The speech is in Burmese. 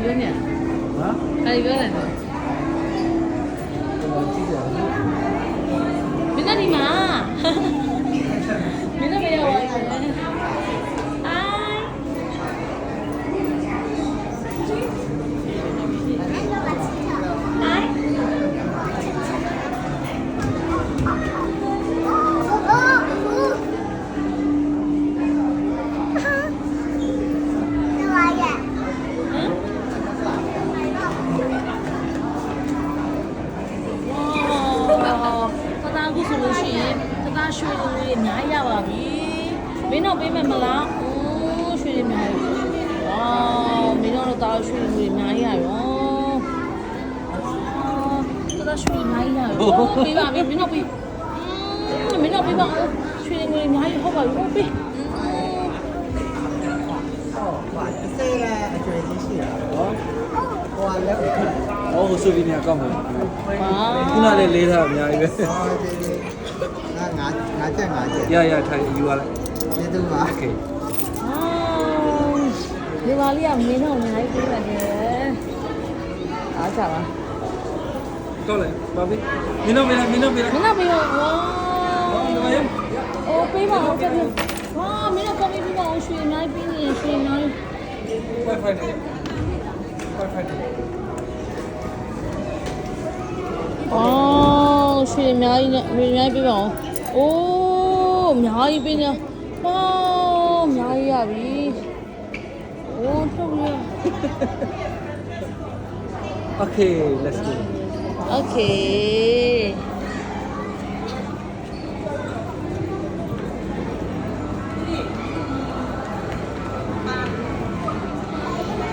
ပြောနေဟာဘာပြောနေလဲမင်းတို့ဒီမှာမင်းတို့မရောက်ပါဘူးရွှေတွေအများကြီးရပါပြီမင်းတို့ပေးမယ်မလားအိုးရွှေတွေအများကြီးဝါမင်းတို့တော့ရွှေတွေအများကြီးရရောတော့ရွှေအများကြီးရရောပေးပါမင်းတို့ပေးမင်းတို့ပေးပါရွှေတွေအများကြီးဟုတ်ပါပြီပေးဆေးလည်းအကျွေးကြီးရှိတာနော်ဟိုကလည်းဟိုဆိုဗီနီယာကောင်းတယ်ခုနလေးလေးထားအများကြီးပဲငါချက်ထိုင်ယူရလိုက်ကျေးဇူးပါโอเคဒီပါလေးကမင်းတို့အများကြီးပေးတယ်အားချပါတော့လေပါပြီမင်းတို့ပေးပါဝါအိုးပေးပါဦးကပြဝါမင်းတို့ကပေးပါဦးရွှေအများကြီးပေးနေရွှေအများကြီး Wi-Fi နဲ့ အော်ရွှေအများကြီးနဲ့အများကြီးပေးပါဦးအိုးအများကြီးပေးနေဝါအများကြီးရပြီအိုးထုတ်ရOkay let's go Okay